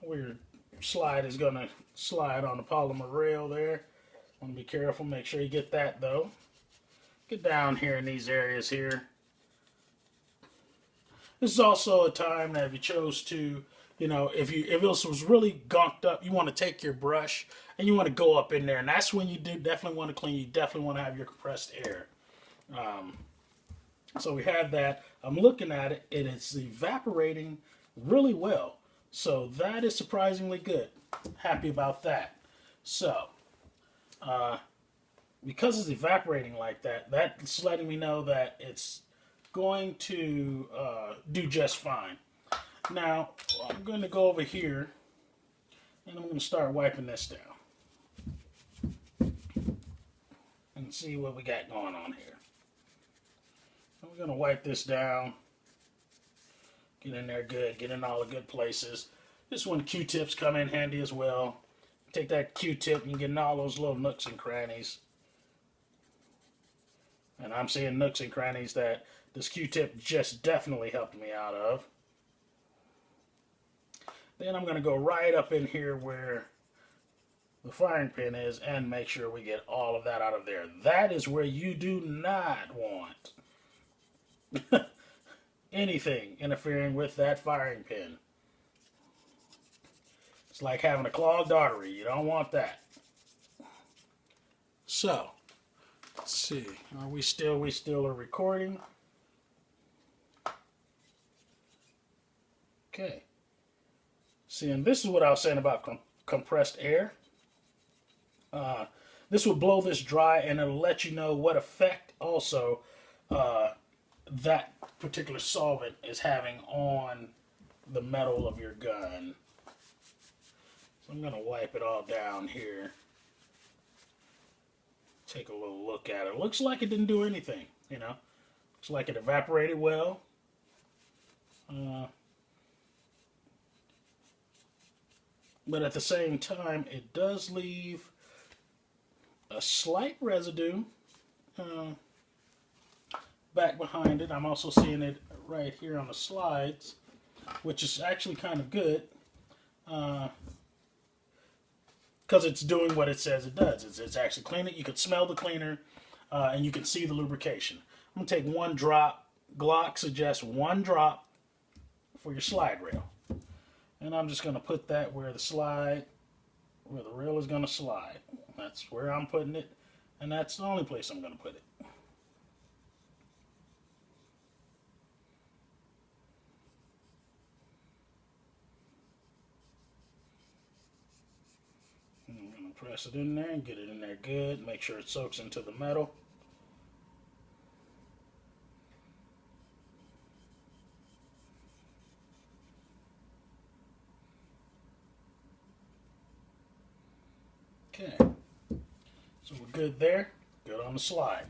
Where your slide is going to slide on the polymer rail there. Want to be careful. Make sure you get that though. Get down here in these areas here. This is also a time that if you chose to, if this was really gunked up, you want to take your brush and you want to go up in there, and that's when you do definitely want to clean. You definitely want to have your compressed air. Um, so we have that. I'm looking at it, and it's evaporating really well. So that is surprisingly good. Happy about that. So uh, because it's evaporating like that, that's letting me know that it's going to do just fine. Now, I'm going to go over here and I'm going to start wiping this down and see what we got going on here. And we're going to wipe this down, get in there good, get in all the good places. This is when Q-tips come in handy as well. Take that Q-tip and get in all those little nooks and crannies. And I'm seeing nooks and crannies that this Q-tip just definitely helped me out of. Then I'm going to go right up in here where the firing pin is and make sure we get all of that out of there. That is where you do not want anything interfering with that firing pin. It's like having a clogged artery. You don't want that. So, let's see. Are we still are recording? Okay. See, and this is what I was saying about compressed air. This will blow this dry, and it'll let you know what effect also that particular solvent is having on the metal of your gun. So I'm going to wipe it all down here. Take a little look at it. Looks like it didn't do anything, Looks like it evaporated well. But at the same time, it does leave a slight residue back behind it. I'm also seeing it right here on the slides, which is actually kind of good because it's doing what it says it does. It's actually cleaning. You can smell the cleaner and you can see the lubrication. I'm going to take one drop. Glock suggests one drop for your slide rail. And I'm just going to put that where the rail is going to slide. That's where I'm putting it, and that's the only place I'm going to put it. And I'm going to press it in there and get it in there good. Make sure it soaks into the metal. Okay, so we're good there, good on the slide.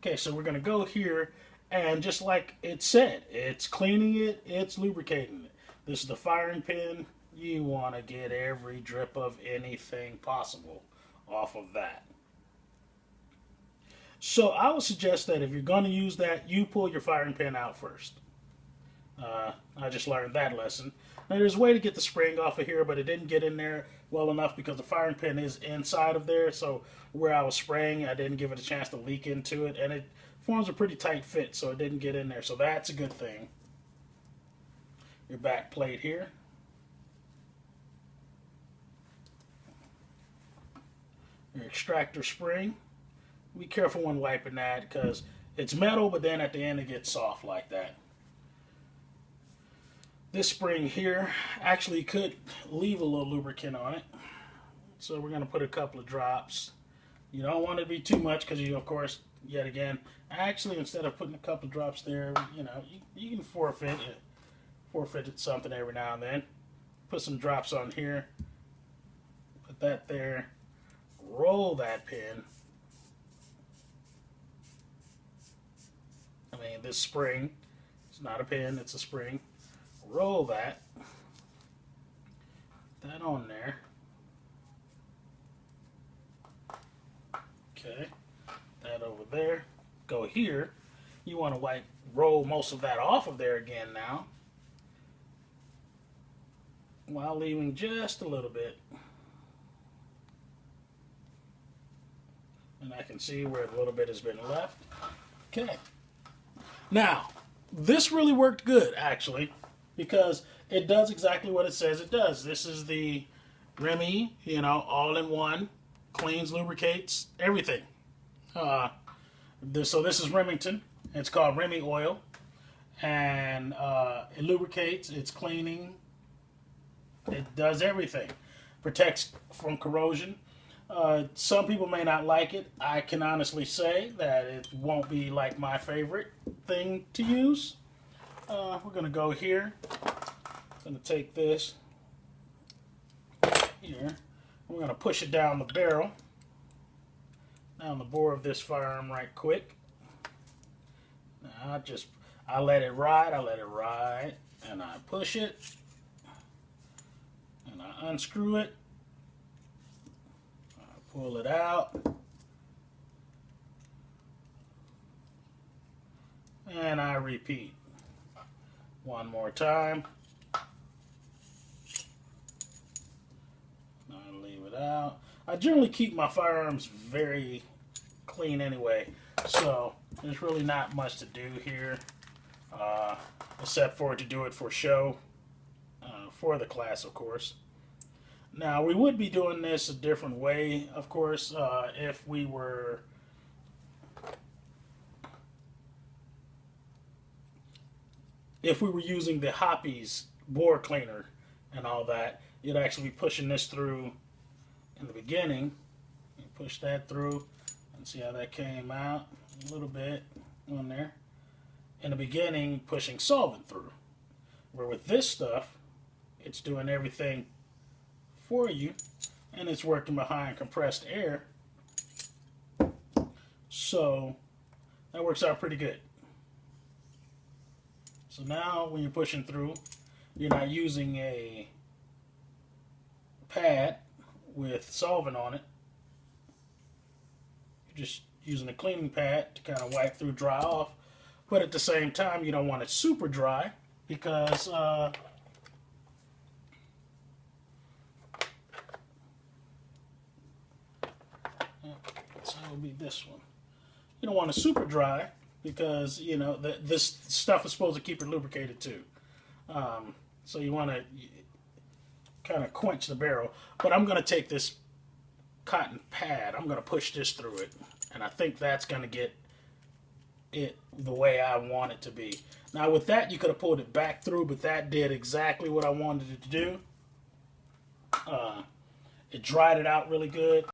Okay, so we're going to go here, and just like it said, it's cleaning it, it's lubricating it. This is the firing pin. You want to get every drip of anything possible off of that. So I would suggest that if you're going to use that, you pull your firing pin out first. I just learned that lesson. Now there's a way to get the spring off of here, but it didn't get in there well enough because the firing pin is inside of there. So where I was spraying, I didn't give it a chance to leak into it, and it forms a pretty tight fit, so it didn't get in there. So that's a good thing. Your back plate here. Your extractor spring. Be careful when wiping that because it's metal, but then at the end it gets soft like that. This spring here actually could leave a little lubricant on it. So we're going to put a couple of drops. You don't want it to be too much because you, of course, yet again, actually instead of putting a couple of drops there, you can forfeit something every now and then. Put some drops on here. Put that there. Roll that pin. This spring, it's not a pin, it's a spring. Roll that on there. Okay, that over there. Go here. You want to roll most of that off of there again now. while leaving just a little bit. And I can see where a little bit has been left. Okay. Now, this really worked good, actually, because it does exactly what it says it does. This is the Remy, all-in-one, cleans, lubricates, everything. So this is Remington. It's called Remy Oil. And it lubricates, it's cleaning, it does everything. Protects from corrosion. Some people may not like it. I can honestly say that it won't be like my favorite thing to use. We're going to go here. I'm going to take this here. We're going to push it down the barrel, down the bore of this firearm right quick. Now I let it ride, and I push it, and I unscrew it. Pull it out, and I repeat one more time. I leave it out. I generally keep my firearms very clean anyway, so there's really not much to do here, except for to do it for show, for the class, of course. Now, we would be doing this a different way, of course, if we were using the Hoppies bore cleaner and all that. You'd actually be pushing this through in the beginning. You push that through and see how that came out a little bit on there. In the beginning, pushing solvent through. Where with this stuff, it's doing everything for you, and it's working behind compressed air, so that works out pretty good. So now when you're pushing through, you're not using a pad with solvent on it. You're just using a cleaning pad to kind of wipe through, dry off, but at the same time you don't want it super dry because so it'll be this one. You don't want it super dry because this stuff is supposed to keep it lubricated too. So you want to kind of quench the barrel. But I'm going to take this cotton pad. I'm going to push this through it, and I think that's going to get it the way I want it to be. Now with that, you could have pulled it back through, but that did exactly what I wanted it to do. It dried it out really good.